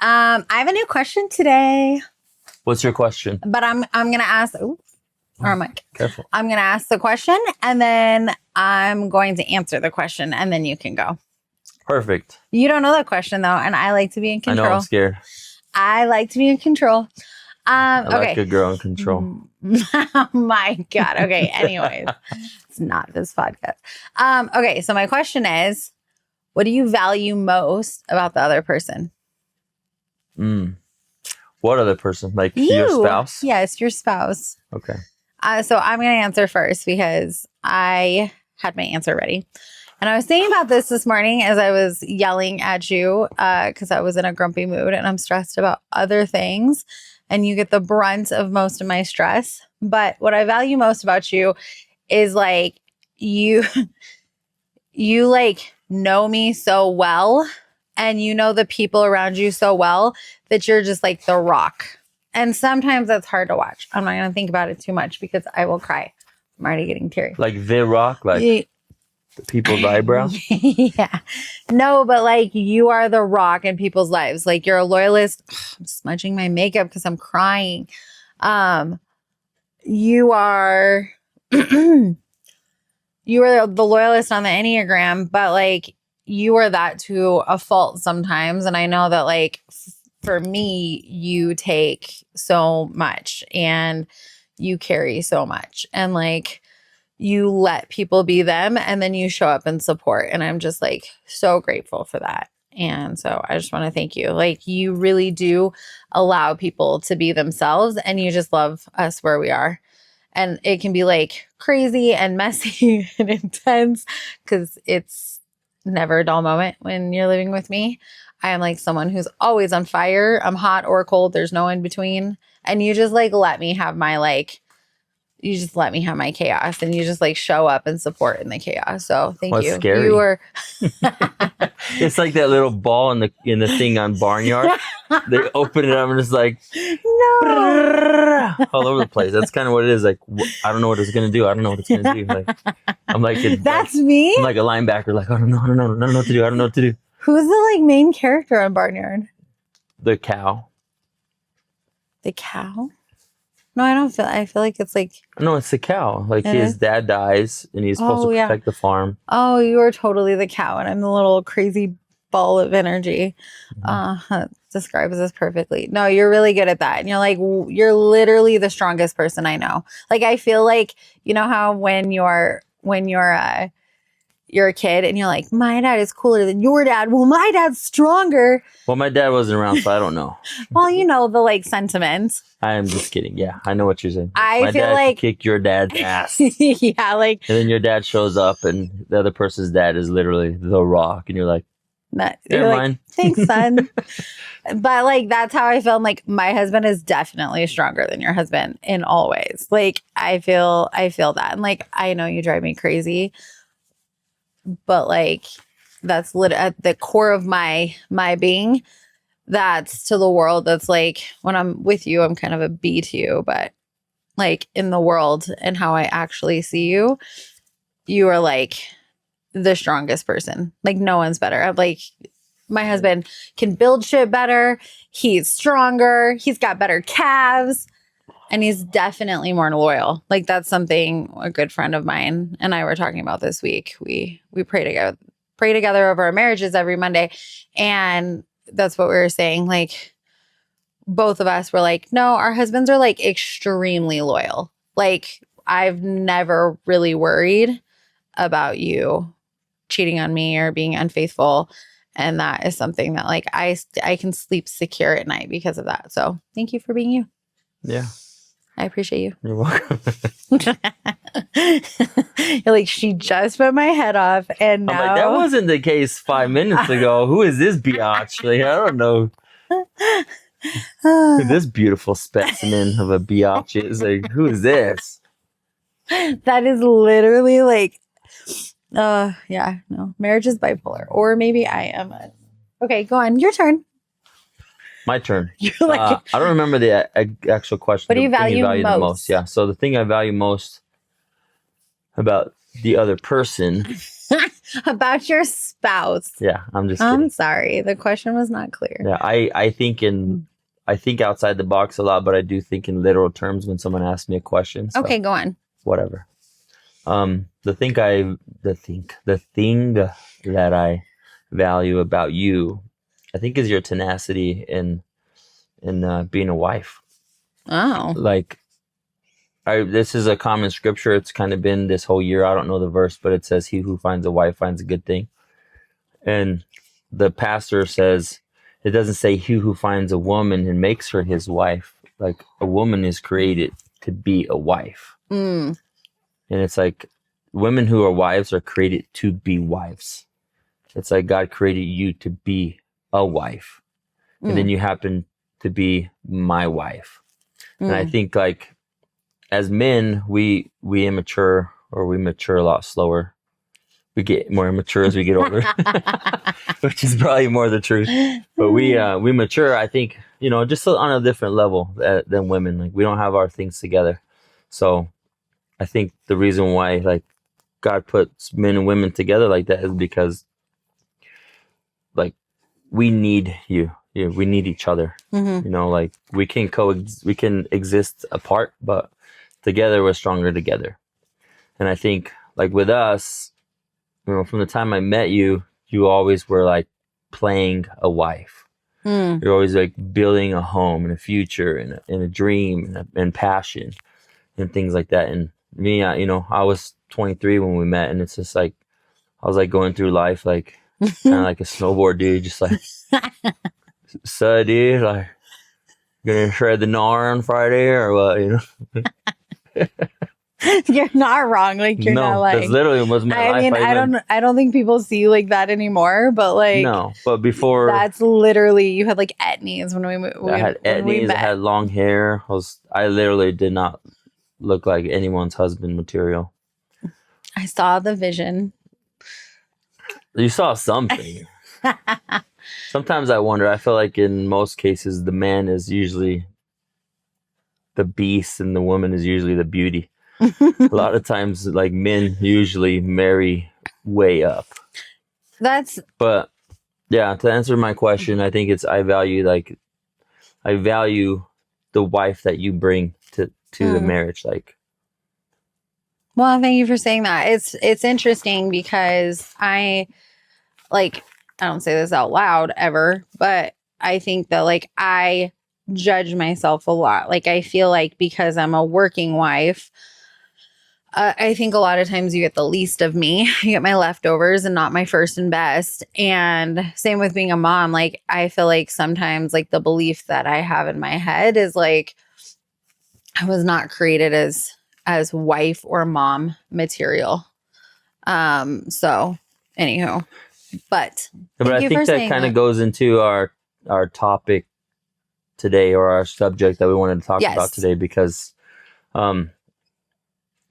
I have a new question today, What's your question? but I'm gonna ask. Ooh, or Mike, Careful. I'm gonna ask the question, and then I'm going to answer the question, and then you can go. Perfect. You don't know the question though, and I like to be in I know control. I'm scared. I like to be in control. I Okay. like a girl in control. Oh my God. Okay. Anyways, it's not this podcast. Okay. So my question is, what do you value most about the other person? What other person? Like You. your spouse? Yes, your spouse. Okay. So I'm going to answer first because I had my answer ready. And I was thinking about this morning as I was yelling at you because I was in a grumpy mood and I'm stressed about other things. And you get the brunt of most of my stress. But what I value most about you is like you like know me so well and you know the people around you so well that you're just like the rock. And sometimes that's hard to watch. I'm not going to think about it too much because I will cry. I'm already getting teary. Like the rock, like the people's eyebrow? Yeah. No, but like you are the rock in people's lives. Like you're a loyalist. I'm smudging my makeup because I'm crying. You are you are the loyalist on the Enneagram, but like you are that to a fault sometimes. And I know that like for me, you take so much and you carry so much. And like you let people be them and then you show up and support. And I'm just like so grateful for that. And so I just want to thank you. Like you really do allow people to be themselves and you just love us where we are. And it can be like crazy and messy and intense because it's never a dull moment when you're living with me. I am like someone who's always on fire. I'm hot or cold. There's no in between. And you just like let me have my you just let me have my chaos and you just like show up and support in the chaos. So thank you. Scary. You were It's like that little ball in the thing on Barnyard. They open it up and it's like no all over the place. That's kind of what it is. Like I don't know what it's gonna do. I don't know what it's gonna do. Like I'm like that's me. I'm like a linebacker. Like I don't know what to do. I don't know what to do. Who's the like main character on Barnyard? The cow. The cow? No, I feel like it's like. No, it's the cow. Like his dad dies and he's supposed to protect the farm. Oh, you are totally the cow and I'm the little crazy ball of energy. That describes us perfectly. No, you're really good at that. And you're like, you're literally the strongest person I know. Like, I feel like, you know how when you're a kid and you're like, my dad is cooler than your dad. Well, my dad's stronger. Well, my dad wasn't around, so I don't know. Well, you know, the like sentiment. I am just kidding. Yeah, I know what you're saying. I feel like kick your dad's ass. Yeah, like. And then your dad shows up and the other person's dad is literally the rock. And you're like, never mind. Thanks, son. But like, that's how I feel. I'm like, my husband is definitely stronger than your husband in all ways. Like, I feel that. And like, I know you drive me crazy. But like that's at the core of my being. That's to the world. That's like when I'm with you, I'm kind of a B to you, but like in the world and how I actually see you, you are like the strongest person. Like no one's better. I'm like my husband can build shit better. He's stronger. He's got better calves. And he's definitely more loyal. Like that's something a good friend of mine and I were talking about this week. We pray together over our marriages every Monday. And that's what we were saying. Like both of us were like, no, our husbands are like extremely loyal. Like I've never really worried about you cheating on me or being unfaithful. And that is something that like I can sleep secure at night because of that. So thank you for being you. Yeah. I appreciate you. You're welcome. You're like, she just put my head off and now. I'm like, that wasn't the case 5 minutes ago. Who is this biatch? Like, I don't know who this beautiful specimen of a biatch is. Like, who is this? That is literally like, yeah, no. Marriage is bipolar. Or maybe I am. Okay, go on. Your turn. My turn. You're like, I don't remember the actual question. What do you value the most? Yeah. So the thing I value most about the other person About your spouse. Yeah, I'm just I'm kidding. sorry. The question was not clear. Yeah, I think outside the box a lot, but I do think in literal terms when someone asks me a question. So Okay, go on. whatever. The thing that I value about you, I think, is your tenacity in being a wife. Oh. Like, this is a common scripture. It's kind of been this whole year. I don't know the verse, but it says, "He who finds a wife finds a good thing." And the pastor says, it doesn't say he who finds a woman and makes her his wife. Like, a woman is created to be a wife. Mm. And it's like, women who are wives are created to be wives. It's like God created you to be a wife. And then you happen to be my wife. And I think, like, as men, we immature, or we mature a lot slower. We get more immature as we get older, which is probably more the truth. But we mature, I think, just on a different level than women. Like, we don't have our things together. So I think the reason why, like, God puts men and women together like that is because, like, we need you. We need each other. Like, we can exist apart, but together we're stronger together. And I think, like, with us, from the time I met you, you always were like playing a wife. You're always like building a home and a future and a dream and passion and things like that. And me, I was 23 when we met, and it's just like, I was like going through life like kind of like a snowboard dude, just like, so dude, like, gonna shred the gnar on Friday or what, You're not wrong. Like, you're not that's like, literally was my I life. mean, I don't think people see you like that anymore, but like, No, but before, that's literally, you had like etnies when I had when we etnies, I met. had long hair. I literally did not look like anyone's husband material. I saw the vision. You saw something. Sometimes I wonder, I feel like in most cases, the man is usually the beast and the woman is usually the beauty. A lot of times, like, men usually marry way up. But yeah, to answer my question, I think I value the wife that you bring to the marriage. Like, Well, thank you for saying that. It's interesting because I don't say this out loud ever, but I think that, like, I judge myself a lot. Like, I feel like because I'm a working wife, I think a lot of times you get the least of me. You get my leftovers and not my first and best. And same with being a mom. Like, I feel like sometimes, like, the belief that I have in my head is like, I was not created as wife or mom material. So anywho, but I think that kind of goes into our topic today, or our subject that we wanted to talk about today, because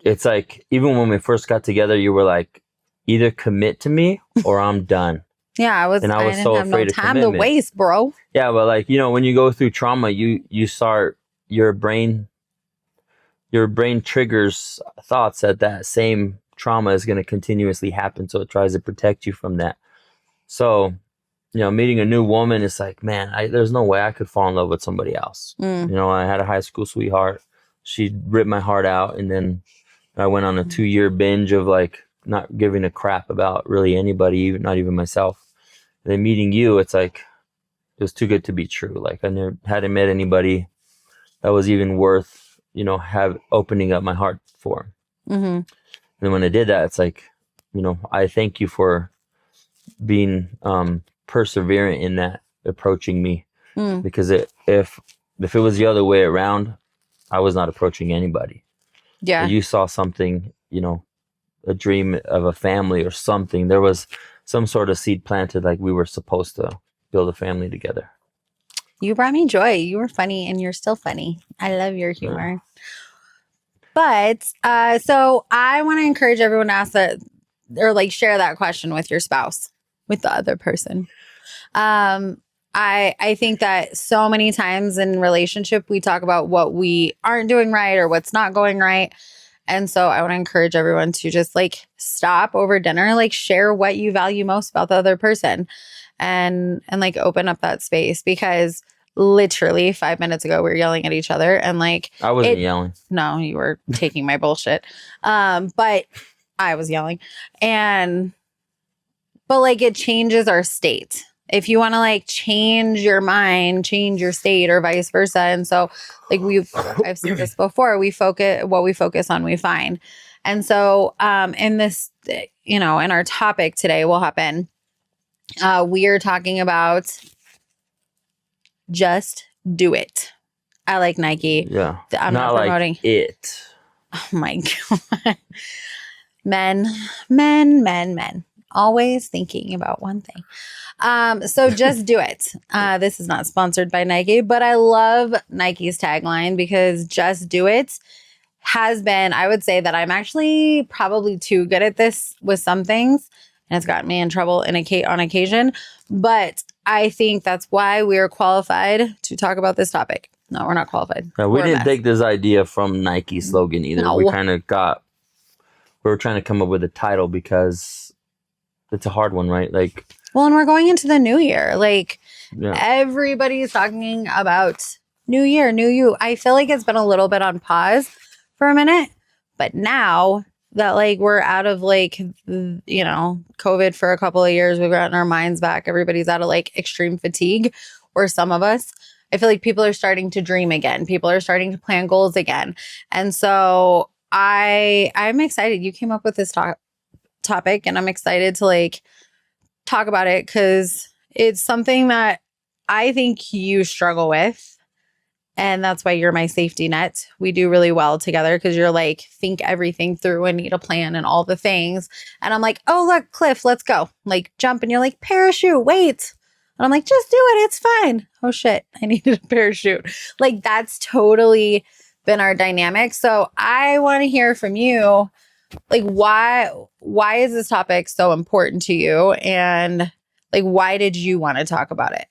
it's like, even when we first got together, you were like, either commit to me or I'm done. Yeah, I didn't so have afraid no of time to commitment. waste, bro. Yeah, but like, when you go through trauma, you start, your brain triggers thoughts that same trauma is going to continuously happen, so it tries to protect you from that. So, meeting a new woman, it's like, man, there's no way I could fall in love with somebody else. I had a high school sweetheart. She ripped my heart out, and then I went on a 2-year binge of, like, not giving a crap about really anybody, not even myself. And then meeting you, it's like, it was too good to be true. Like, I hadn't met anybody that was even worth, opening up my heart for. And then when I did that, it's like, I thank you for being perseverant in that, approaching me, because if it was the other way around, I was not approaching anybody. Yeah. You saw something, a dream of a family or something. There was some sort of seed planted, like we were supposed to build a family together. You brought me joy. You were funny, and you're still funny. I love your humor. But so I want to encourage everyone to ask that, or like share that question with your spouse, with the other person. I think that so many times in relationship we talk about what we aren't doing right or what's not going right. And so I want to encourage everyone to just like stop over dinner, like share what you value most about the other person and like open up that space, because literally 5 minutes ago we were yelling at each other and like I wasn't yelling. no, you were taking my bullshit. But I was yelling. But like it changes our state. If you want to like change your mind, change your state or vice versa. And so like I've said this before, what we focus on, we find. And so in this, in our topic today, we'll hop in. We are talking about just do it. I like Nike. Yeah. I'm not promoting like it. Oh my God. Men. Always thinking about one thing. So just do it. This is not sponsored by Nike, but I love Nike's tagline because just do it has been, I would say that I'm actually probably too good at this with some things, and it's gotten me in trouble on occasion. But I think that's why we are qualified to talk about this topic. No, we're not qualified. No, we didn't take this idea from Nike's slogan either. No. We were trying to come up with a title because it's a hard one, right? Like, well, and we're going into the new year. Like, yeah. Everybody's talking about new year, new you. I feel like it's been a little bit on pause for a minute, but now that like we're out of like, COVID for a couple of years, we've gotten our minds back. Everybody's out of like extreme fatigue, or some of us. I feel like people are starting to dream again. People are starting to plan goals again. And so I'm excited. You came up with this topic, and I'm excited to like talk about it because it's something that I think you struggle with. And that's why you're my safety net. We do really well together because you're like, think everything through and need a plan and all the things. And I'm like, oh, look, cliff, let's go. Like jump. And you're like, parachute, wait. And I'm like, just do it. It's fine. Oh shit, I needed a parachute. Like that's totally been our dynamic. So I want to hear from you. Like why is this topic so important to you? And like, why did you want to talk about it?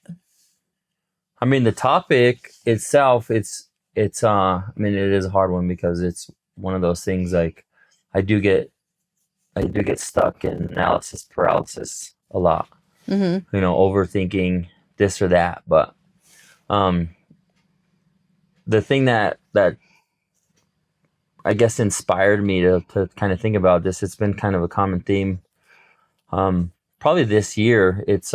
I mean, the topic itself, it is a hard one because it's one of those things like I do get stuck in analysis paralysis a lot, overthinking this or that. But the thing that I guess inspired me to kind of think about this, it's been kind of a common theme. Probably this year, it's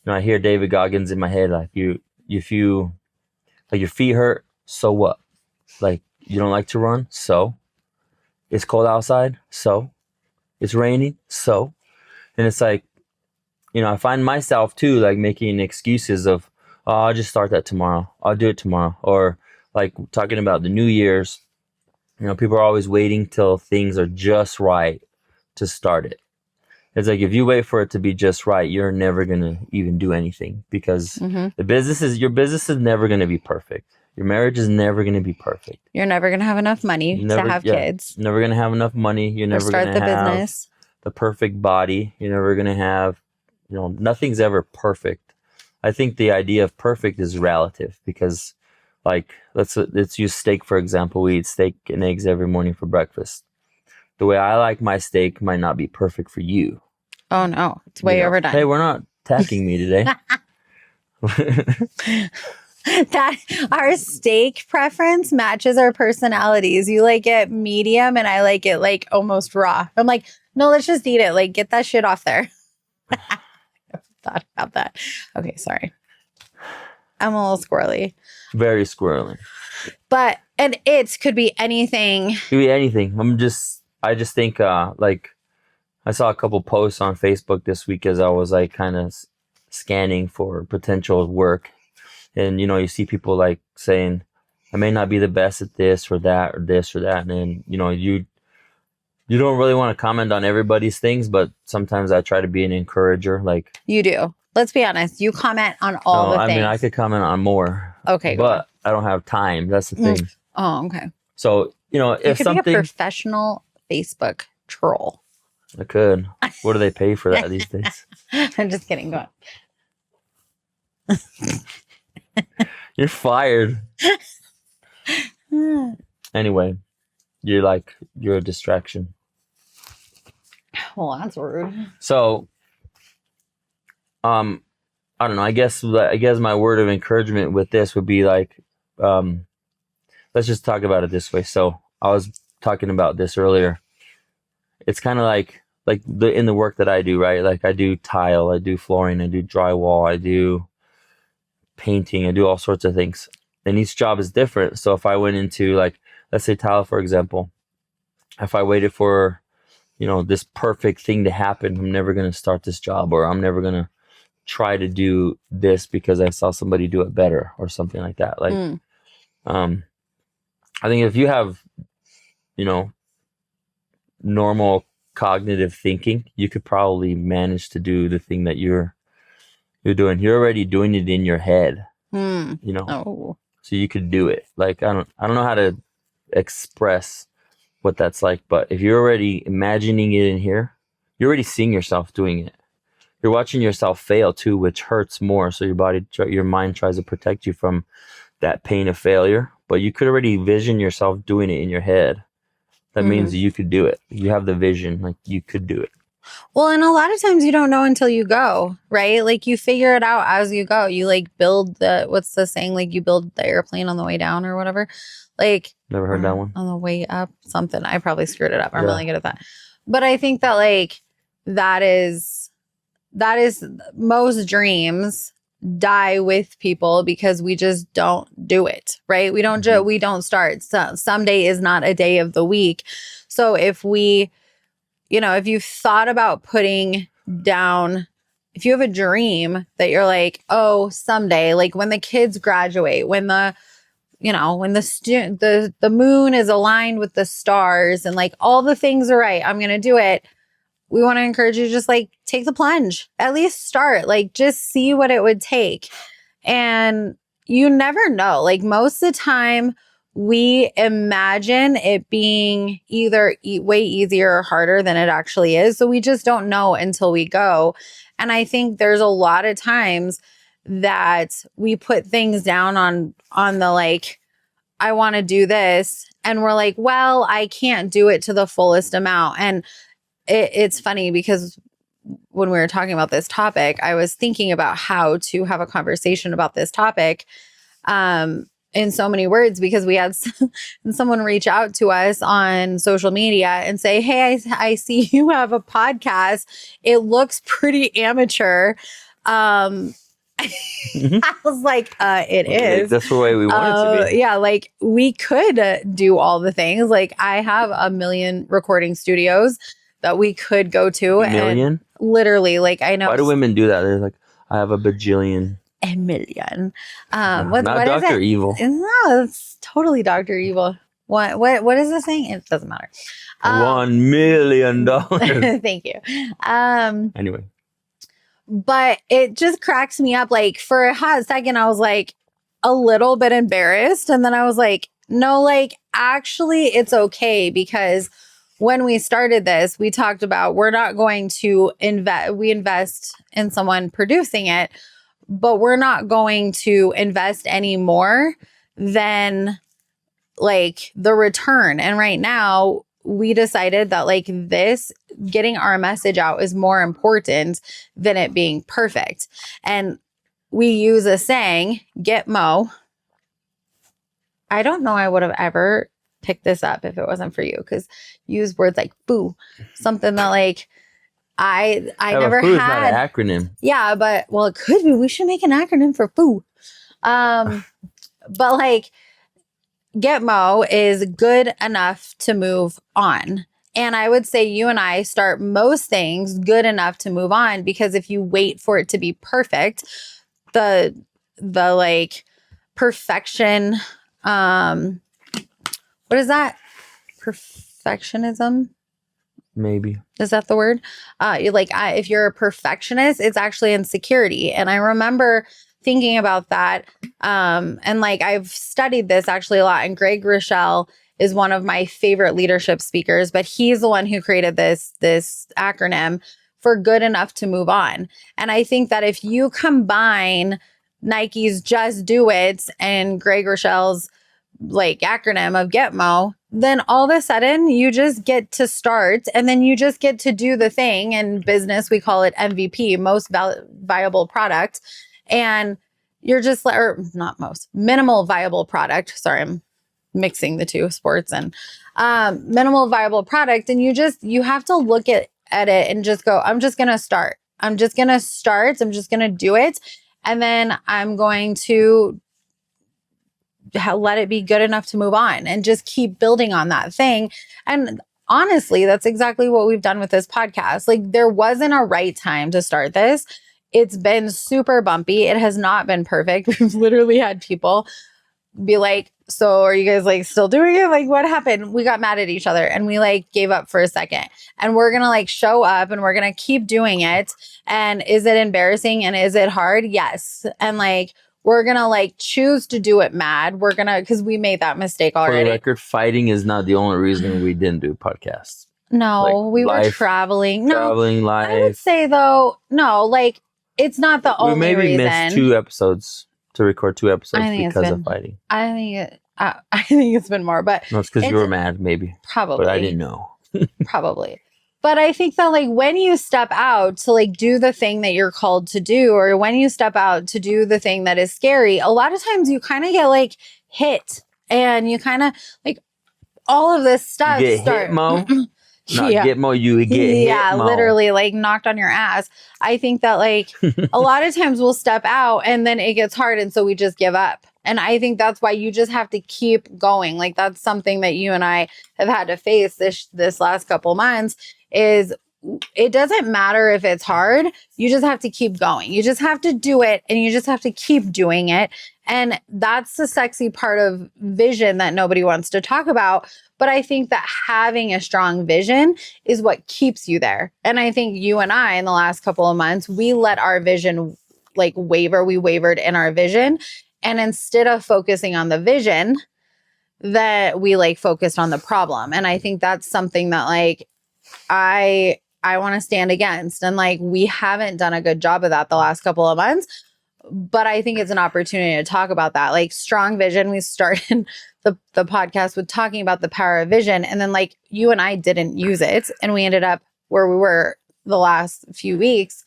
I hear David Goggins in my head, like if you like your feet hurt, so what? Like you don't like to run, so it's cold outside, so it's raining, so, and it's like, I find myself too, like making excuses of, oh, I'll just start that tomorrow. I'll do it tomorrow. Or like talking about the New Year's, people are always waiting till things are just right to start it. It's like if you wait for it to be just right, you're never gonna even do anything because your business is never gonna be perfect. Your marriage is never gonna be perfect. You're never gonna have enough money to have kids. You're never gonna have enough money. You're never start gonna the have business. The perfect body. You're never gonna have, nothing's ever perfect. I think the idea of perfect is relative because, like, let's use steak for example. We eat steak and eggs every morning for breakfast. The way I like my steak might not be perfect for you. Oh no, it's way overdone. Hey, we're not attacking me today. That our steak preference matches our personalities. You like it medium and I like it like almost raw. I'm like, no, let's just eat it. Like get that shit off there. I never thought about that. Okay, sorry. I'm a little squirrely. Very squirrely. But and it could be anything. It could be anything. I just think like I saw a couple posts on Facebook this week as I was like kind of scanning for potential work. And, you see people like saying, I may not be the best at this or that or this or that. And then, you don't really want to comment on everybody's things, but sometimes I try to be an encourager. Like you do. Let's be honest. You comment on all the things. I mean, I could comment on more. Okay. But I don't have time. That's the thing. Oh, okay. So, if something. Be a professional Facebook troll. I could. What do they pay for that these days? I'm just kidding. Go on. You're fired. Anyway, you're a distraction. Well, that's rude. So, I don't know. I guess my word of encouragement with this would be like, let's just talk about it this way. So I was talking about this earlier. It's kind of like in the work that I do, right? Like I do tile, I do flooring, I do drywall, I do painting, I do all sorts of things. And each job is different. So if I went into like, let's say tile, for example, if I waited for, this perfect thing to happen, I'm never going to start this job, or I'm never going to try to do this because I saw somebody do it better or something like that. Like, I think if you have, normal cognitive thinking, you could probably manage to do the thing that you're doing. You're already doing it in your head, Oh. so you could do it. Like, I don't know how to express what that's like, but if you're already imagining it in here, you're already seeing yourself doing it. You're watching yourself fail too, which hurts more. So your mind tries to protect you from that pain of failure, but you could already vision yourself doing it in your head. That means you could do it. You have the vision, like you could do it. Well, and a lot of times you don't know until you go, right? Like you figure it out as you go. You like build what's the saying? Like you build the airplane on the way down or whatever. Like Never heard that one. On the way up, something. I probably screwed it up. I'm really good at that. But I think that like that is most dreams die with people because we just don't do it, right? We don't we don't start. So someday is not a day of the week. So if we, if you've thought about putting down, if you have a dream that you're like, oh, someday, like when the kids graduate, when the the moon is aligned with the stars and like all the things are right, I'm going to do it. We want to encourage you to just like take the plunge, at least start, like just see what it would take. And you never know, like most of the time we imagine it being either way easier or harder than it actually is. So we just don't know until we go. And I think there's a lot of times that we put things down on the like, I want to do this. And we're like, well, I can't do it to the fullest amount. And it's funny because when we were talking about this topic, I was thinking about how to have a conversation about this topic in so many words, because we had someone reach out to us on social media and say, hey, I see you have a podcast. It looks pretty amateur. I was like, it is. That's the way we want it to be. Yeah, like we could do all the things. Like I have a million recording studios that we could go to. A million? And literally, like I know. Why do women do that? They're like, I have a bajillion. A million. Not what Dr. Evil. No, it's totally Dr. Evil. What is the saying? It doesn't matter. $1 million. Thank you. Anyway. But it just cracks me up. Like for a hot second, I was like a little bit embarrassed. And then I was like, no, like actually it's okay, because when we started this, we talked about we're not going to invest in someone producing it, but we're not going to invest any more than like the return. And right now we decided that like this, getting our message out is more important than it being perfect. And we use a saying, get Mo. I don't know I would have ever picked this up if it wasn't for you, because you use words like boo, something that like I never foo had. Is not an acronym. Yeah, but well, it could be. We should make an acronym for foo. But like get Mo is good enough to move on. And I would say you and I start most things good enough to move on, because if you wait for it to be perfect, the like perfection, what is that? Perfectionism? Maybe. Is that the word? You're like, if you're a perfectionist, it's actually insecurity. And I remember thinking about that. And like, I've studied this actually a lot. And Greg Rochelle is one of my favorite leadership speakers, but he's the one who created this acronym for good enough to move on. And I think that if you combine Nike's Just Do It and Greg Rochelle's like acronym of Get Mo, then all of a sudden you just get to start, and then you just get to do the thing. In business, we call it MVP, most viable product. And you're just like, or not most, minimal viable product. Sorry, I'm mixing the two, sports and minimal viable product. And you have to look at it and just go, I'm just going to start. I'm just going to do it. And then I'm going to let it be good enough to move on and just keep building on that thing. And honestly, that's exactly what we've done with this podcast. Like, there wasn't a right time to start this. It's been super bumpy. It has not been perfect. We've literally had people be like, so are you guys like still doing it? Like, what happened? We got mad at each other and we like gave up for a second, and we're going to like show up and we're going to keep doing it. And is it embarrassing? And is it hard? Yes. And like, we're going to like choose to do it mad. We're going to, because we made that mistake already. For the record, fighting is not the only reason we didn't do podcasts. No, Like, we were life, traveling. Traveling, No, I would life. say though, no, like it's not the We only maybe reason. missed 2 episodes to record 2 episodes I think because of fighting. I think it's been more, but No, it's because you were mad, maybe. probably. But I didn't know. Probably. But I think that like when you step out to like do the thing that you're called to do, or when you step out to do the thing that is scary, a lot of times you kind of get like hit, and you kind of like all of this stuff You get hit, Mo. Not get Mo, you get hit, Mo. literally like knocked on your ass. I think that like a lot of times we'll step out and then it gets hard, and so we just give up. And I think that's why you just have to keep going. Like, that's something that you and I have had to face this last couple months. Is it doesn't matter if it's hard. You just have to keep going. You just have to do it, and you just have to keep doing it. And that's the sexy part of vision that nobody wants to talk about. But I think that having a strong vision is what keeps you there. And I think you and I, in the last couple of months, we let our vision like waver. We wavered in our vision. And instead of focusing on the vision, that we like focused on the problem. And I think that's something that like I want to stand against. And like, we haven't done a good job of that the last couple of months, but I think it's an opportunity to talk about that. Like, strong vision. We started the podcast with talking about the power of vision. And then like you and I didn't use it, and we ended up where we were the last few weeks.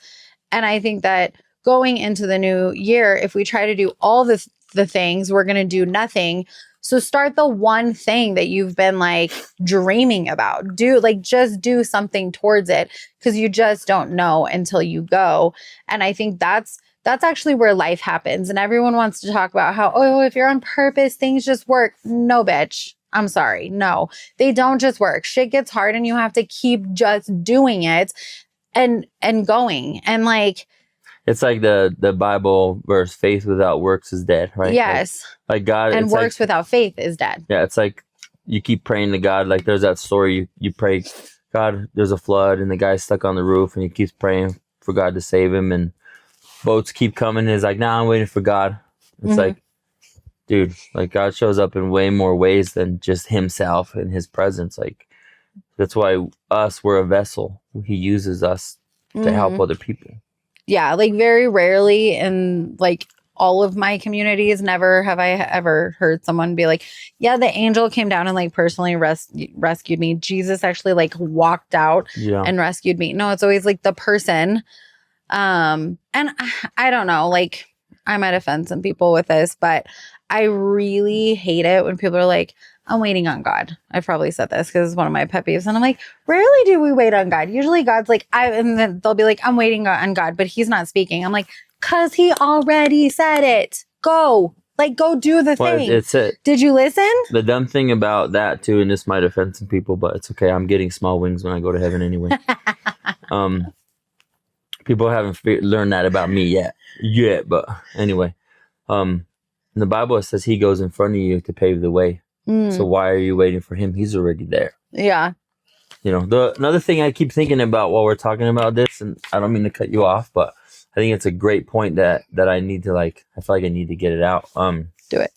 And I think that going into the new year, if we try to do all the things, we're going to do nothing. So start the one thing that you've been like dreaming about. Just do something towards it, because you just don't know until you go. And I think that's actually where life happens. And everyone wants to talk about how, oh, if you're on purpose, things just work. No, bitch. I'm sorry. No, they don't just work. Shit gets hard, and you have to keep just doing it and going. And like, it's like the Bible verse, faith without works is dead, right? Yes. Like God. And works without faith is dead. Yeah, it's like you keep praying to God. Like, there's that story, you pray, God, there's a flood, and the guy's stuck on the roof, and he keeps praying for God to save him, and boats keep coming, and he's like, nah, I'm waiting for God. It's like, dude, like, God shows up in way more ways than just himself and his presence. Like, that's why we're a vessel. He uses us to help other people. Yeah, like very rarely in like all of my communities, never have I ever heard someone be like, yeah, the angel came down and like personally rescued me. Jesus actually like walked out and rescued me. No, it's always like the person. And I don't know, like, I might offend some people with this, but I really hate it when people are like, I'm waiting on God. I've probably said this because it's one of my pet peeves. And I'm like, rarely do we wait on God. Usually God's like, and then they'll be like, I'm waiting on God, but he's not speaking. I'm like, cause he already said it. Go do the thing. It's it. Did you listen? The dumb thing about that too, and this might offend some people, but it's okay. I'm getting small wings when I go to heaven anyway. People haven't learned that about me yet. But anyway, in the Bible, it says he goes in front of you to pave the way. So why are you waiting for him? He's already there. Yeah. You know, another thing I keep thinking about while we're talking about this, and I don't mean to cut you off, but I think it's a great point that I need to I feel like I need to get it out. Do it.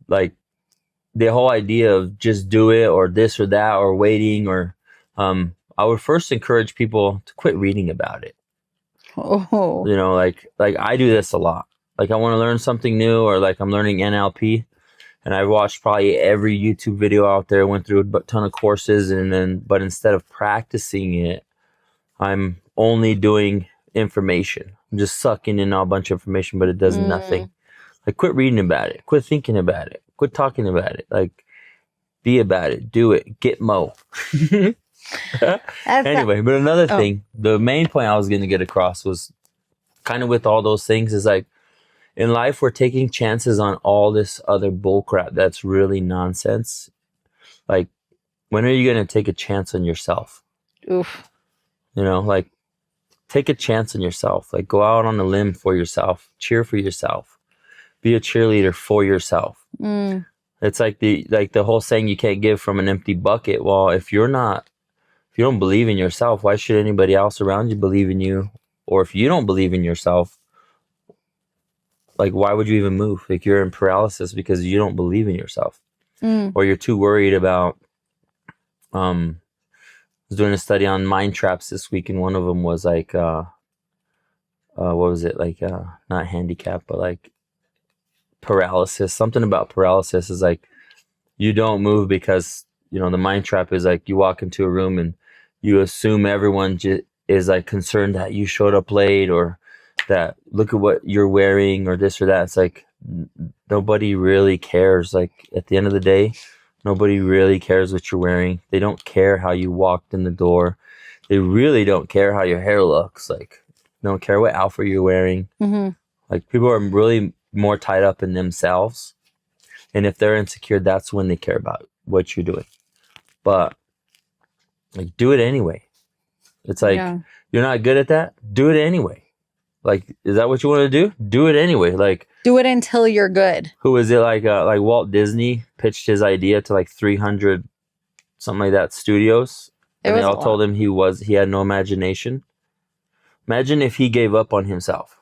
Like, the whole idea of just do it, or this or that, or waiting, or I would first encourage people to quit reading about it. Oh. You know, like I do this a lot. Like, I want to learn something new, or like I'm learning NLP. and I watched probably every YouTube video out there, went through a ton of courses, but instead of practicing it, I'm only doing information. I'm just sucking in a bunch of information, but it does nothing. Like, quit reading about it, quit thinking about it, quit talking about it. Like, be about it, do it, get mo. Anyway, but another thing, the main point I was going to get across was kind of with all those things is like, in life, we're taking chances on all this other bullcrap that's really nonsense. Like, when are you going to take a chance on yourself? Oof. You know, like, take a chance on yourself. Like, go out on a limb for yourself. Cheer for yourself. Be a cheerleader for yourself. It's like the whole saying, you can't give from an empty bucket. Well, if you don't believe in yourself, why should anybody else around you believe in you? Or if you don't believe in yourself, like, why would you even move? Like, you're in paralysis because you don't believe in yourself, or you're too worried about. I was doing a study on mind traps this week, and one of them was like, what was it? Like, not handicap, but like paralysis. Something about paralysis is like, you don't move because, you know, the mind trap is like, you walk into a room and you assume everyone is like concerned that you showed up late, or that look at what you're wearing, or this or that. It's like, nobody really cares. Like, at the end of the day, nobody really cares what you're wearing. They don't care how you walked in the door. They really don't care how your hair looks. Like, they don't care what outfit you're wearing. Like, people are really more tied up in themselves. And if they're insecure, that's when they care about what you're doing. But, like, do it anyway. It's like, you're not good at that? Do it anyway. Like, is that what you want to do? Do it anyway. Like, do it until you're good. Who is it? Like Walt Disney pitched his idea to like 300, something like that, studios. And they all told him he had no imagination. Imagine if he gave up on himself.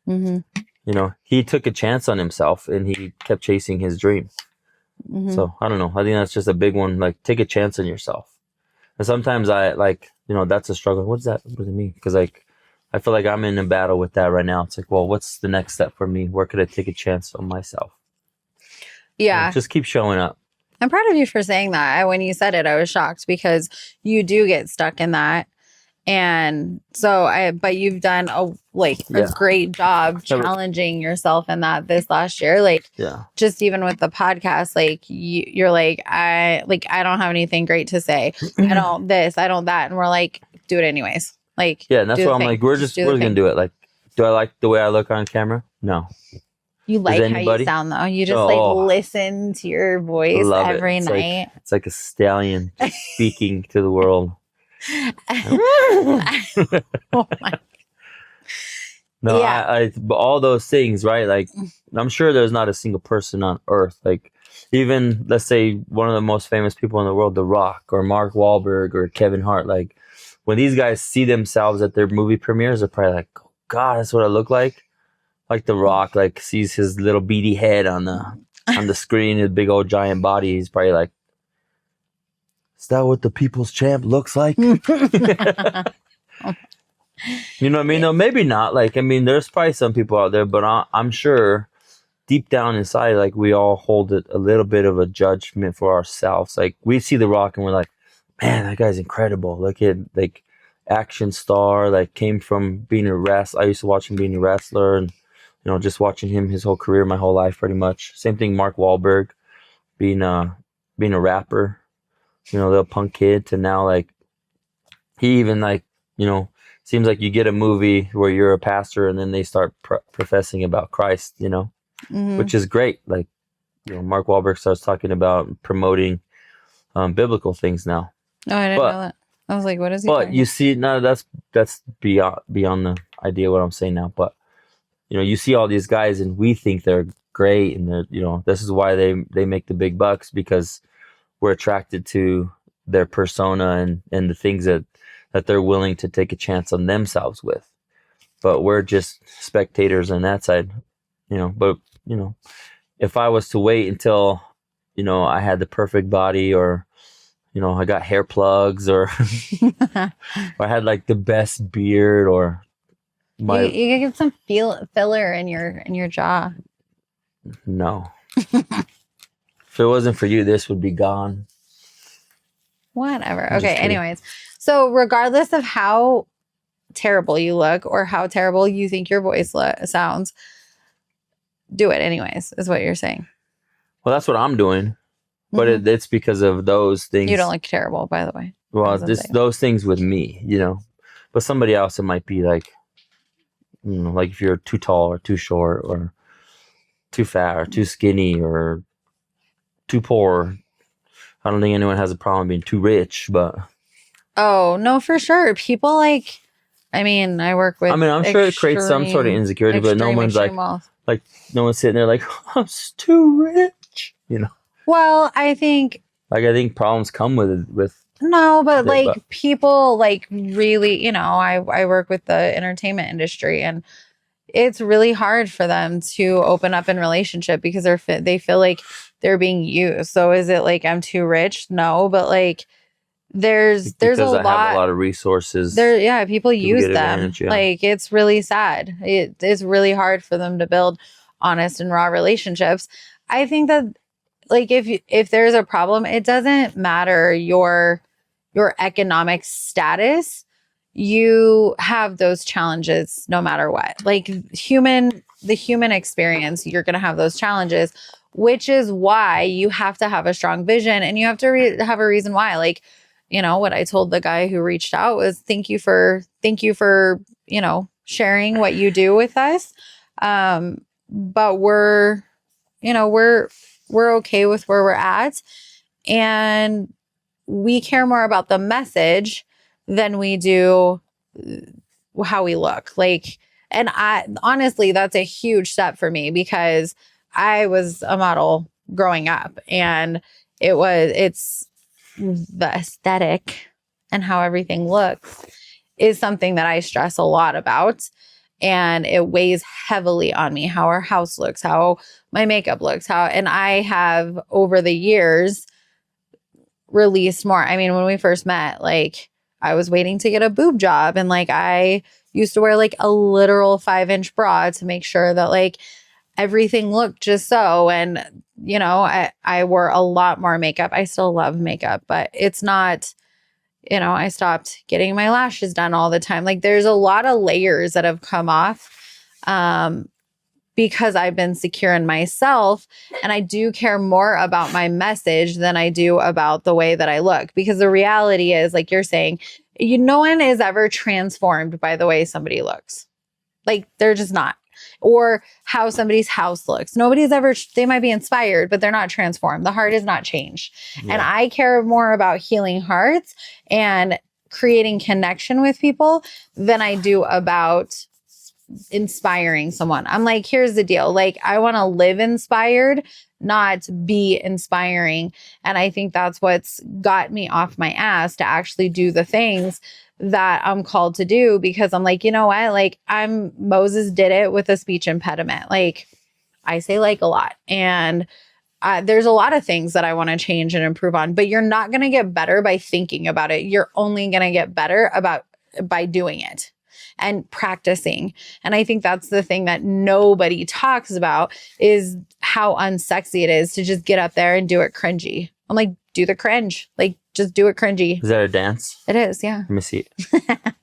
You know, he took a chance on himself and he kept chasing his dream. So, I don't know. I think that's just a big one. Like, take a chance on yourself. And sometimes I, like, you know, that's a struggle. What does it mean? Because, like, I feel like I'm in a battle with that right now. It's like, well, what's the next step for me? Where could I take a chance on myself? Yeah. Just keep showing up. I'm proud of you for saying that. When you said it, I was shocked because you do get stuck in that. And so but you've done a great job challenging yourself in that this last year. Like, just even with the podcast, like, you're like, I don't have anything great to say. I don't this, I don't that. And we're like, do it anyways. Like, yeah, and that's why I'm like, we're gonna do it. Like, do I like the way I look on camera? No. You like how you sound though. You just listen to your voice every night. It's like a stallion speaking to the world. Oh my. No, yeah. But all those things, right? Like, I'm sure there's not a single person on earth. Like, even let's say one of the most famous people in the world, The Rock or Mark Wahlberg or Kevin Hart, like, when these guys see themselves at their movie premieres, they're probably like, oh, God, that's what I look like. Like, The Rock, like, sees his little beady head on the screen, his big old giant body. He's probably like, is that what the people's champ looks like? You know what I mean? No, maybe not. Like, I mean, there's probably some people out there, but I'm sure deep down inside, like, we all hold it a little bit of a judgment for ourselves. Like, we see The Rock and we're like, man, that guy's incredible. Look at, like, action star, like, came from being a wrestler. I used to watch him being a wrestler, and, you know, just watching him his whole career, my whole life, pretty much. Same thing, Mark Wahlberg, being a rapper, you know, little punk kid, to now, like, he even, like, you know, seems like you get a movie where you're a pastor and then they start professing about Christ, you know, which is great. Like, you know, Mark Wahlberg starts talking about promoting biblical things now. Oh, I didn't know that. I was like, what is he But you see, no, that's beyond the idea of what I'm saying now. But, you know, you see all these guys and we think they're great, and they're, you know, this is why they make the big bucks, because we're attracted to their persona and the things that they're willing to take a chance on themselves with. But we're just spectators on that side, you know. But, you know, if I was to wait until, you know, I had the perfect body, or, you know, I got hair plugs, or, or I had like the best beard, or you could get some filler in your jaw. No. If it wasn't for you, this would be gone. Whatever. I'm just Okay. kidding. Anyways, so regardless of how terrible you look or how terrible you think your voice sounds, do it anyways, is what you're saying. Well, that's what I'm doing, but Mhm. it's because of those things. You don't look terrible, by the way. Well, As I'm saying. those things with me, you know. But somebody else, it might be like, you know, like if you're too tall or too short or too fat or too skinny or too poor. I don't think anyone has a problem being too rich, but Oh, no, for sure. People like, I mean, I work with I'm sure it creates some sort of insecurity, but no one's like, wealth. no one's sitting there like, I'm just too rich, you know. Well, I think Like I think problems come with no, but it, like but people like really, you know, I work with the entertainment industry and it's really hard for them to open up in relationship because they feel like they're being used. So is it like I'm too rich? No, but like there's a because I have a lot lot of resources. there. Yeah, people use get them. advantage, yeah. Like it's really sad. It's really hard for them to build honest and raw relationships. I think that like if there's a problem, it doesn't matter your economic status. You have those challenges no matter what. Like the human experience, you're going to have those challenges, which is why you have to have a strong vision and you have to have a reason why. Like, you know, what I told the guy who reached out was thank you for, you know, sharing what you do with us. But we're, you know, we're okay with where we're at. And we care more about the message than we do how we look. Like, and I honestly, that's a huge step for me because I was a model growing up and it's the aesthetic and how everything looks is something that I stress a lot about. And it weighs heavily on me how our house looks, how my makeup looks, and I have over the years released more. I mean, when we first met, like I was waiting to get a boob job and like I used to wear like a literal 5-inch bra to make sure that like everything looked just so. And, you know, I wore a lot more makeup. I still love makeup, but it's not, you know, I stopped getting my lashes done all the time. Like there's a lot of layers that have come off. Because I've been secure in myself and I do care more about my message than I do about the way that I look. Because the reality is, like you're saying, no one is ever transformed by the way somebody looks. Like they're just not. Or how somebody's house looks. Nobody's ever, they might be inspired, but they're not transformed. The heart is not changed. Yeah. And I care more about healing hearts and creating connection with people than I do about inspiring someone. I'm like, here's the deal. Like, I want to live inspired, not be inspiring. And I think that's what's got me off my ass to actually do the things that I'm called to do because I'm like, you know what? Like, Moses did it with a speech impediment. Like, I say like a lot. And there's a lot of things that I want to change and improve on, but you're not going to get better by thinking about it. You're only going to get better by doing it and practicing. And I think that's the thing that nobody talks about is how unsexy it is to just get up there and do it cringy. I'm like, do the cringe. Like, just do it cringy. Is that a dance? It is, yeah. Let me see it.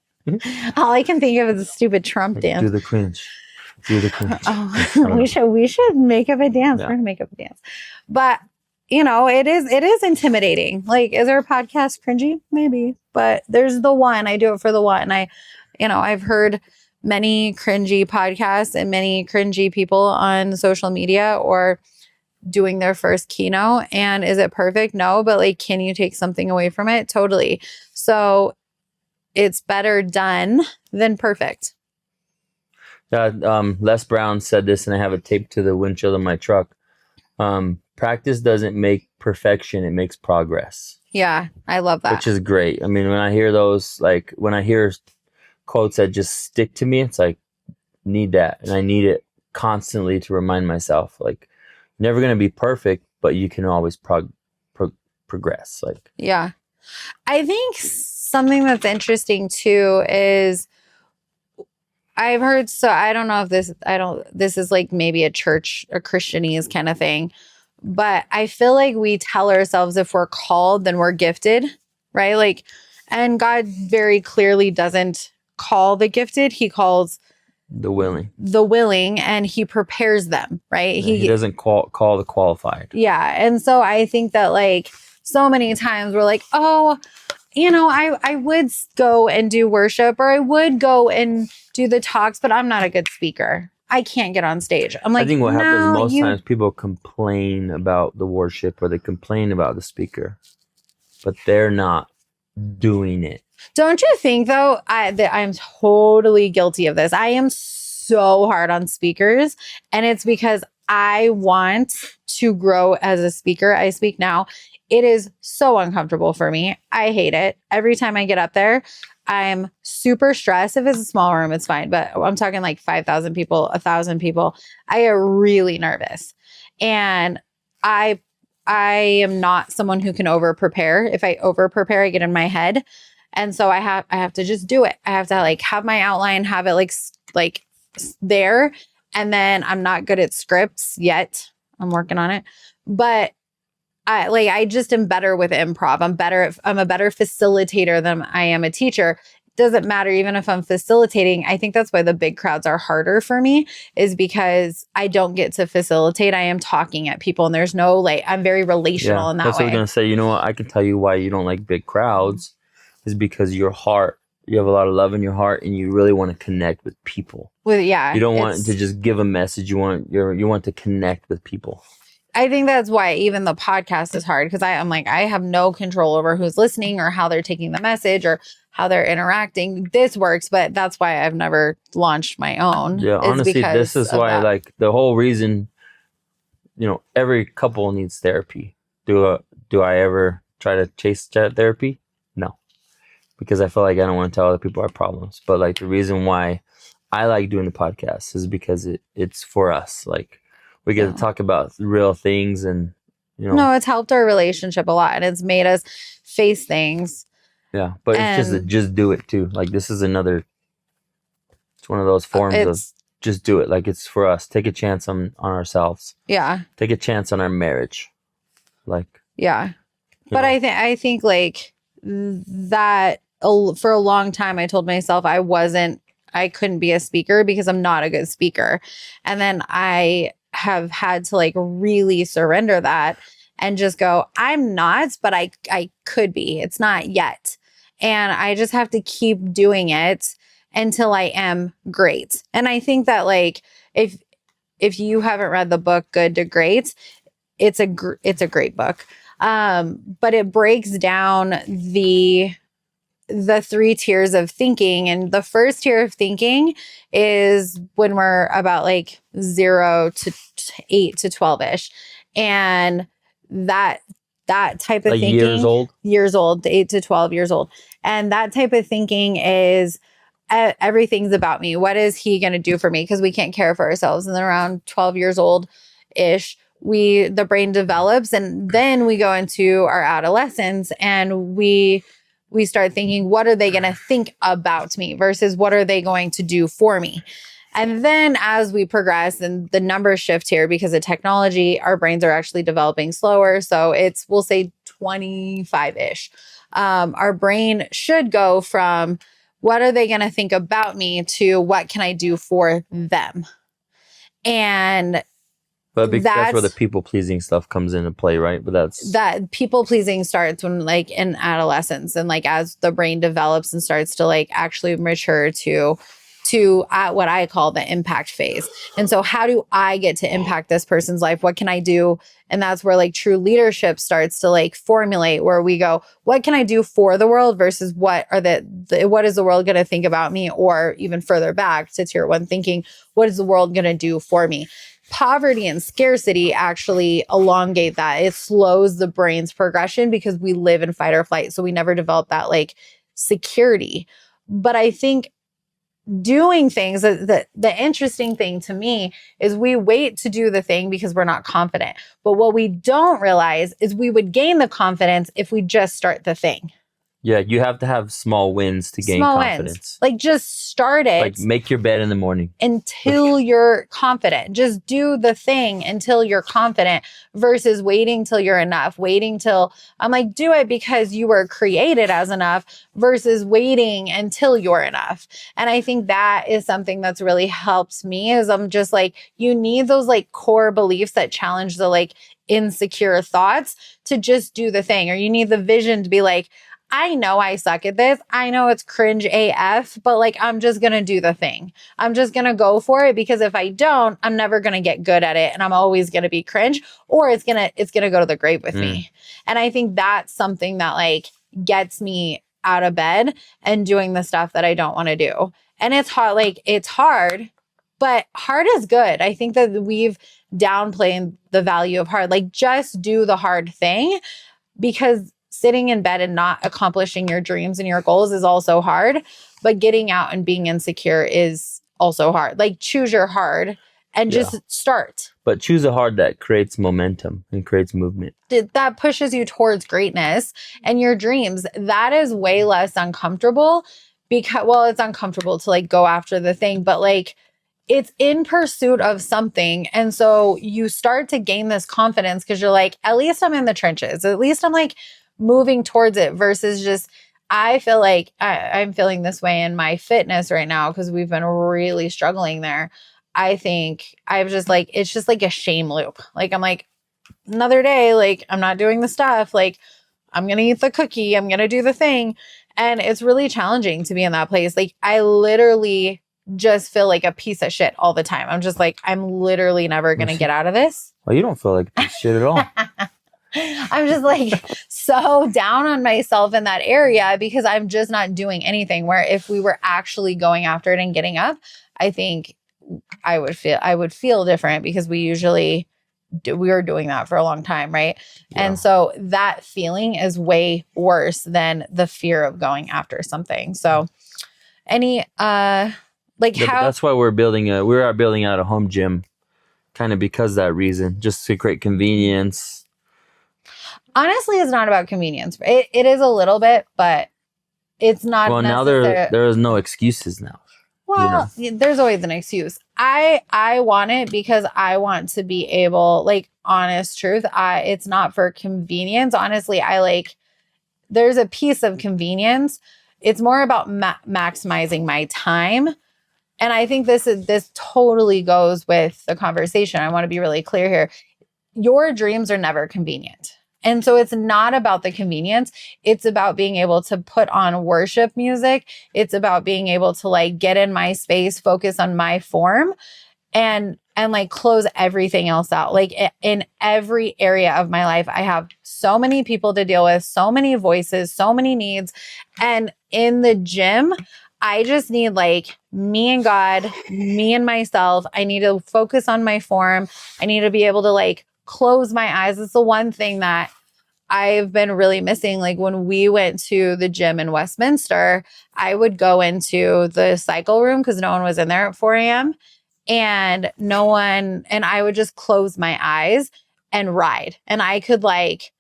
All I can think of is a stupid Trump dance. Do the cringe. Do the cringe. Oh, we should make up a dance. Yeah. We're gonna make up a dance. But you know, it is intimidating. Like, is our podcast cringy? Maybe. But there's the one. I do it for the one. I've heard many cringy podcasts and many cringy people on social media or doing their first keynote. And is it perfect? No, but like, can you take something away from it? Totally. So it's better done than perfect. Les Brown said this, and I have it taped to the windshield of my truck. Practice doesn't make perfection; it makes progress. Yeah, I love that. Which is great. I mean, when I hear those, like when I hear quotes that just stick to me, it's like, need that, and I need it constantly to remind myself, like, never going to be perfect, but you can always progress. Like, yeah, I think something that's interesting too is I've heard, so I don't know if this is like maybe a church or Christianese kind of thing, But I feel like we tell ourselves if we're called, then we're gifted, right? Like, and God very clearly doesn't call the gifted. He calls The willing. the willing, and he prepares them, right? Yeah, he doesn't call the qualified. Yeah. And so I think that like so many times we're like, oh, I would go and do worship, or I would go and do the talks, but I'm not a good speaker. I can't get on stage. I'm like, I think what happens most you times, people complain about the worship or they complain about the speaker, but they're not doing it. Don't you think though, that I'm totally guilty of this. I am so hard on speakers, and it's because I want to grow as a speaker. I speak now. It is so uncomfortable for me. I hate it. Every time I get up there, I'm super stressed. If it's a small room, it's fine. But I'm talking like 5,000 people, 1,000 people. I get really nervous. And I am not someone who can over prepare. If I over prepare, I get in my head. And so I have to just do it. I have to like have my outline, have it like there. And then I'm not good at scripts yet. I'm working on it. But I just am better with improv. I'm a better facilitator than I am a teacher. Doesn't matter even if I'm facilitating. I think that's why the big crowds are harder for me, is because I don't get to facilitate. I am talking at people, and there's no I'm very relational in that that's way. What I was gonna say. You know what? I can tell you why you don't like big crowds is because your heart. You have a lot of love in your heart, and you really want to connect with people. You don't want to just give a message. You want to connect with people. I think that's why even the podcast is hard, because I'm like, I have no control over who's listening or how they're taking the message or how they're interacting. This works, but that's why I've never launched my own. Yeah, honestly, this is why like the whole reason, every couple needs therapy. Do I ever try to chase therapy? No, because I feel like I don't want to tell other people our problems. But like the reason why I like doing the podcast is because it's for us. Like, we get to talk about real things, and No, it's helped our relationship a lot, and it's made us face things. Yeah, but it's just do it too. Like this is it's one of those forms of just do it. Like it's for us. Take a chance on ourselves. Yeah. Take a chance on our marriage. Like. Yeah, but I think like that for a long time I told myself I couldn't be a speaker because I'm not a good speaker, and then I have had to like really surrender that and just go, I'm not, but I could be. It's not yet. And I just have to keep doing it until I am great. And I think that like, if you haven't read the book, Good to Great, it's a great book. But it breaks down the 3 tiers of thinking. And the first tier of thinking is when we're about like 0 to 8 to 12-ish. And that type of like thinking, years old, 8 to 12 years old. And that type of thinking is everything's about me. What is he going to do for me? Because we can't care for ourselves. And then around 12 years old ish, the brain develops, and then we go into our adolescence, and we start thinking, what are they going to think about me versus what are they going to do for me? And then as we progress and the numbers shift here because of technology, our brains are actually developing slower. So we'll say 25-ish. Our brain should go from what are they going to think about me to what can I do for them? But that's where the people pleasing stuff comes into play, right? But that people pleasing starts when like in adolescence, and like as the brain develops and starts to like actually mature to what I call the impact phase. And so how do I get to impact this person's life? What can I do? And that's where like true leadership starts to like formulate, where we go, what can I do for the world versus what is the world going to think about me? Or even further back to tier 1 thinking, what is the world going to do for me? Poverty and scarcity actually elongate that. It slows the brain's progression because we live in fight or flight. So we never develop that like security. But I think doing things, the interesting thing to me is we wait to do the thing because we're not confident. But what we don't realize is we would gain the confidence if we just start the thing. Yeah, you have to have small wins to gain Small wins. confidence. Like just start it. Like make your bed in the morning. Until you're confident. Just do the thing until you're confident versus waiting till you're enough. Waiting till I'm like, do it because you were created as enough versus waiting until you're enough. And I think that is something that's really helped me is I'm just like, you need those like core beliefs that challenge the like insecure thoughts to just do the thing, or you need the vision to be like, I know I suck at this. I know it's cringe AF, but like, I'm just going to do the thing. I'm just going to go for it because if I don't, I'm never going to get good at it. And I'm always going to be cringe, or it's going to go to the grave with me. And I think that's something that like gets me out of bed and doing the stuff that I don't want to do. And it's hard, like it's hard, but hard is good. I think that we've downplayed the value of hard, like just do the hard thing, because sitting in bed and not accomplishing your dreams and your goals is also hard, but getting out and being insecure is also hard. Like choose your hard and just start. But choose a hard that creates momentum and creates movement. That pushes you towards greatness and your dreams. That is way less uncomfortable because, well, it's uncomfortable to like go after the thing, but like it's in pursuit of something. And so you start to gain this confidence because you're like, at least I'm in the trenches. At least I'm like moving towards it versus just, I feel like I'm feeling this way in my fitness right now because we've been really struggling there. I think I've just like, it's just like a shame loop. Like, I'm like, another day, like, I'm not doing the stuff. Like, I'm going to eat the cookie. I'm going to do the thing. And it's really challenging to be in that place. Like, I literally just feel like a piece of shit all the time. I'm just like, I'm literally never going to get out of this. Well, you don't feel like a piece of shit at all. I'm just like so down on myself in that area because I'm just not doing anything, where if we were actually going after it and getting up, I think I would feel different because we were doing that for a long time. Right. Yeah. And so that feeling is way worse than the fear of going after something. So that's why we are building out a home gym kind of because of that reason, just to create convenience. Honestly, it's not about convenience. It is a little bit, but it's not. Well, now there is no excuses now. Well, there's always an excuse. I want it because I want to be able, like, honest truth. It's not for convenience. Honestly, there's a piece of convenience. It's more about maximizing my time. And I think this totally goes with the conversation. I want to be really clear here. Your dreams are never convenient. And so it's not about the convenience. It's about being able to put on worship music. It's about being able to like get in my space, focus on my form, and like close everything else out. Like in every area of my life, I have so many people to deal with, so many voices, so many needs. And in the gym, I just need like me and God, me and myself. I need to focus on my form. I need to be able to like close my eyes. It's the one thing that I've been really missing. Like when we went to the gym in Westminster, I would go into the cycle room because no one was in there at 4 a.m. and I would just close my eyes and ride. And I could like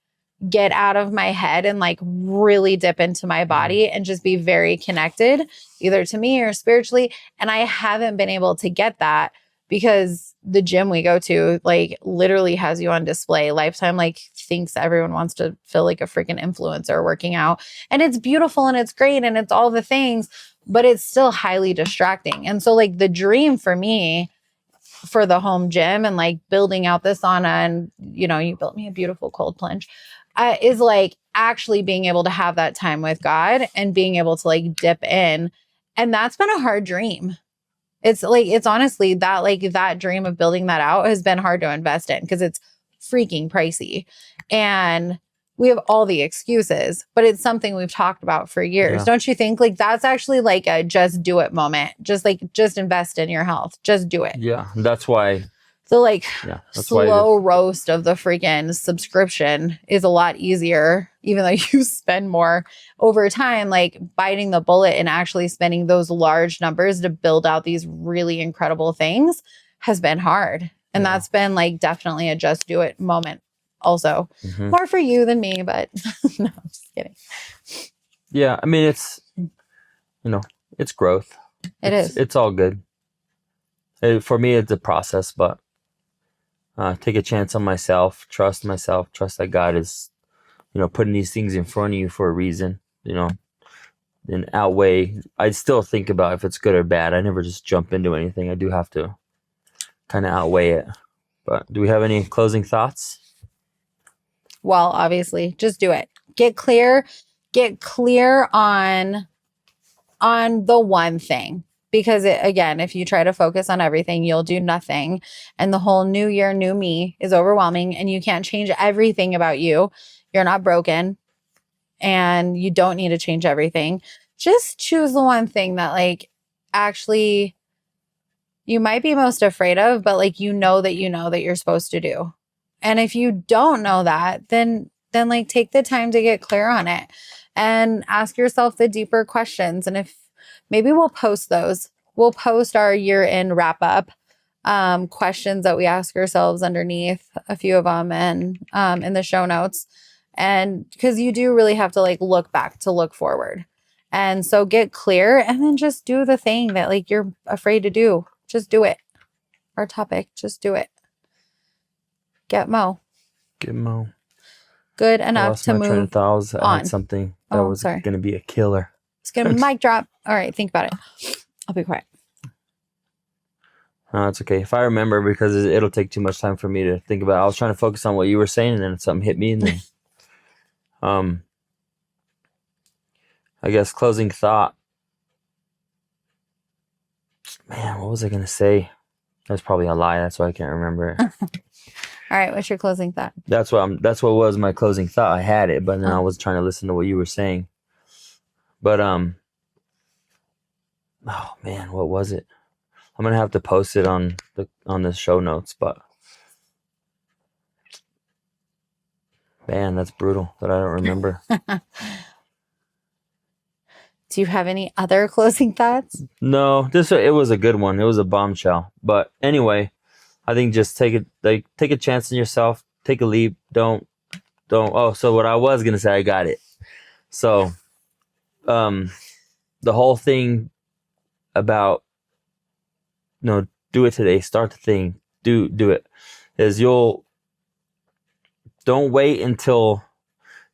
get out of my head and like really dip into my body and just be very connected either to me or spiritually. And I haven't been able to get that because the gym we go to like literally has you on display. Lifetime like thinks everyone wants to feel like a freaking influencer working out. And it's beautiful and it's great and it's all the things, but it's still highly distracting. And so like the dream for me for the home gym and like building out the sauna and, you built me a beautiful cold plunge is like actually being able to have that time with God and being able to like dip in. And that's been a hard dream. It's honestly that dream of building that out has been hard to invest in because it's freaking pricey and we have all the excuses, but it's something we've talked about for years. Yeah. Don't you think like that's actually like a just do it moment? Just invest in your health. Just do it. Yeah. That's why. So like slow roast of the freaking subscription is a lot easier, even though you spend more over time, like biting the bullet and actually spending those large numbers to build out these really incredible things has been hard. And that's been like definitely a just do it moment also. Mm-hmm. More for you than me, but no, I'm just kidding. Yeah, I mean, it's, it's growth. It's all good. For me, it's a process, but take a chance on myself, trust that God is, putting these things in front of you for a reason, and outweigh. I still think about if it's good or bad. I never just jump into anything. I do have to kind of outweigh it. But do we have any closing thoughts? Well, obviously, just do it. Get clear on the one thing. Because again, if you try to focus on everything, you'll do nothing. And the whole new year, new me is overwhelming and you can't change everything about you. You're not broken and you don't need to change everything. Just choose the one thing that like actually you might be most afraid of, but like you know that you're supposed to do. And if you don't know that, then like take the time to get clear on it and ask yourself the deeper questions. And if maybe we'll post those. We'll post our year-end wrap-up questions that we ask ourselves underneath a few of them and in the show notes. And because you do really have to like look back to look forward. And so get clear and then just do the thing that like you're afraid to do. Just do it. Our topic, just do it. Get Mo. Get Mo. Good enough to move train of thought. I on. had something that was going to be a killer. It's going to mic drop. All right, think about it. I'll be quiet. No, it's okay. If I remember, because it'll take too much time for me to think about it. I was trying to focus on what you were saying, and then something hit me, and then, I guess closing thought. Man, what was I going to say? That's probably a lie. That's why I can't remember it. All right, what's your closing thought? That's what was my closing thought. I had it, but then I was trying to listen to what you were saying. But oh man, what was it? I'm gonna have to post it on the show notes, but man, that's brutal that I don't remember. Do you have any other closing thoughts? No, it was a good one. It was a bombshell. But anyway, I think just take a chance on yourself, take a leap. Don't. Oh, so what I was gonna say, I got it. So, the whole thing about do it today. Start the thing. Do it. Is don't wait until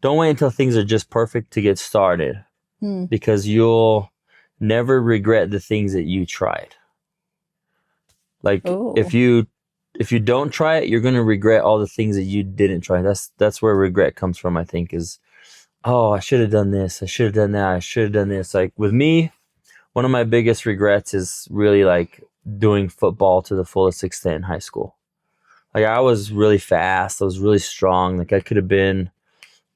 things are just perfect to get started, because you'll never regret the things that you tried. Like if you don't try it, you're gonna regret all the things that you didn't try. That's where regret comes from. I think is, oh, I should have done this. I should have done that. I should have done this. Like with me, one of my biggest regrets is really like doing football to the fullest extent in high school. Like I was really fast. I was really strong. Like I could have been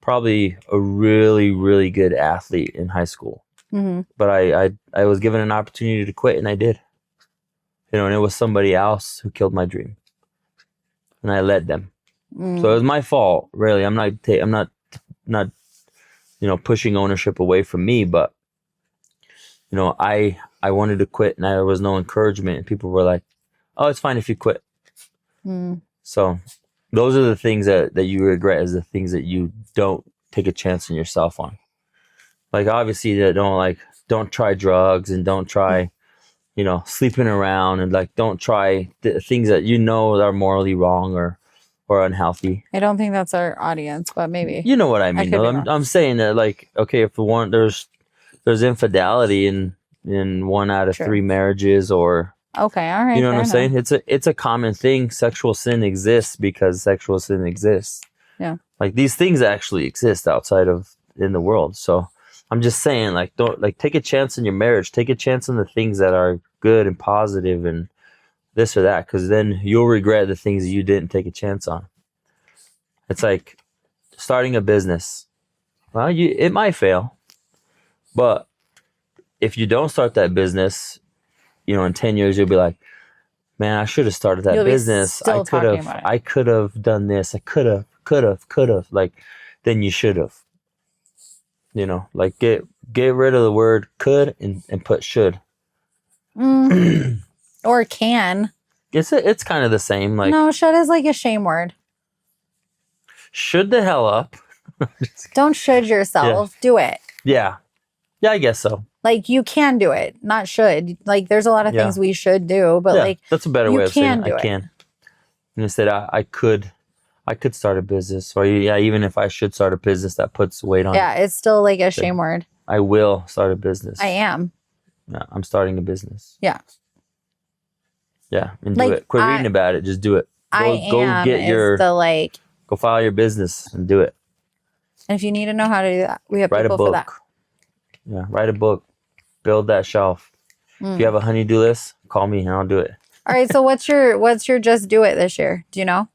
probably a really, really good athlete in high school. Mm-hmm. But I was given an opportunity to quit and I did. And it was somebody else who killed my dream. And I led them. So it was my fault, really. I'm not pushing ownership away from me, but I wanted to quit and there was no encouragement. And people were like, oh, it's fine if you quit. So those are the things that you regret, is the things that you don't take a chance on yourself on. Like obviously don't try drugs and don't try, sleeping around, and like don't try things that are morally wrong or unhealthy. I don't think that's our audience, but maybe. You know what I mean? I'm saying that like, okay, if there's infidelity in 1 out of 3 marriages, or okay, all right. You know what I'm saying? It's a common thing. Sexual sin exists because sexual sin exists. Yeah. Like these things actually exist outside of in the world. So I'm just saying, like, don't take a chance in your marriage. Take a chance on the things that are good and positive and this or that, because then you'll regret the things that you didn't take a chance on. It's like starting a business. Well, it might fail, but if you don't start that business, in 10 years, you'll be like, man, I should have started that business. I could have done this. I could have. Like, then you should have. Like get rid of the word could and put should. Or can. It's kind of the same. Like, no, should is like a shame word. Should the hell up. Don't should yourself. Yeah. Do it. Yeah. Yeah, I guess so. Like you can do it, not should. Like there's a lot of things we should do, but like that's a better you way of saying can it. do I it. can. And instead, I could start a business, or even if I should start a business, that puts weight on it. Yeah, it's still like a shame word. I will start a business. I am. Yeah, I'm starting a business. Yeah. Yeah, and Like, do it. Quit reading about it. Just do it. Go file your business and do it. And if you need to know how to do that, we have Write a people book. for that. Yeah, write a book. Build that shelf. If you have a honey-do list, call me and I'll do it. All right. So what's your just do it this year? Do you know?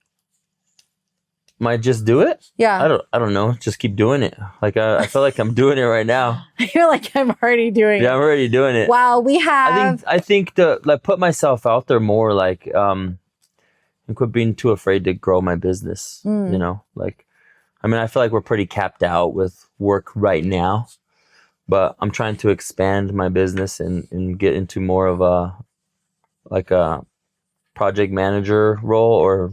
Might just do it? Yeah. I don't know. Just keep doing it. Like I feel like I'm doing it right now. You're like, I'm already doing it. Yeah, I'm already doing it. Wow, we have. I think to like put myself out there more, like and quit being too afraid to grow my business. You know, like I mean, I feel like we're pretty capped out with work right now, but I'm trying to expand my business and get into more of a project manager role or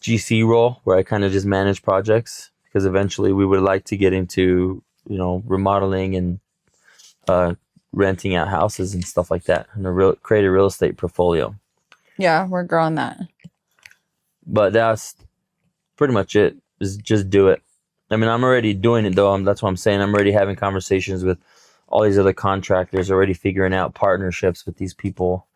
GC role where I kind of just manage projects, because eventually we would like to get into, you know, remodeling and renting out houses and stuff like that, and create a real estate portfolio. Yeah, we're growing that. But that's pretty much it. Is just do it. I mean, I'm already doing it though. That's what I'm saying. I'm already having conversations with all these other contractors, already figuring out partnerships with these people.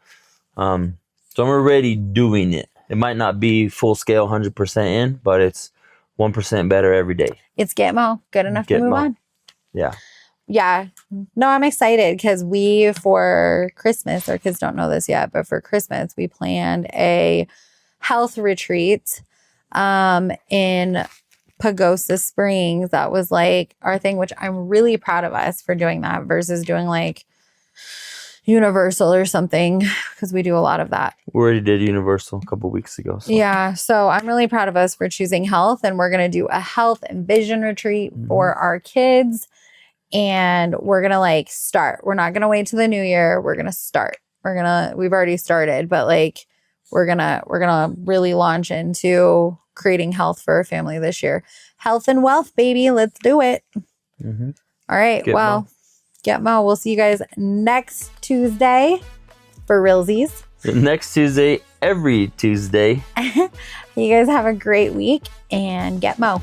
So I'm already doing it. It might not be full scale 100% in, but it's 1% better every day. It's Gitmo. Good enough to move on. Yeah. Yeah. No, I'm excited because for Christmas, our kids don't know this yet, but for Christmas, we planned a health retreat in Pagosa Springs. That was like our thing, which I'm really proud of us for doing that versus doing like Universal or something, because we do a lot of that. We already did Universal a couple weeks ago. So. Yeah. So I'm really proud of us for choosing health, and we're going to do a health and vision retreat for our kids. And we're going to start. We're not going to wait till the new year. We're going to start. We've already started, but we're going to really launch into creating health for our family this year. Health and wealth, baby. Let's do it. All right. Gitmo. We'll see you guys next Tuesday for realsies. Next Tuesday, every Tuesday. You guys have a great week and Gitmo.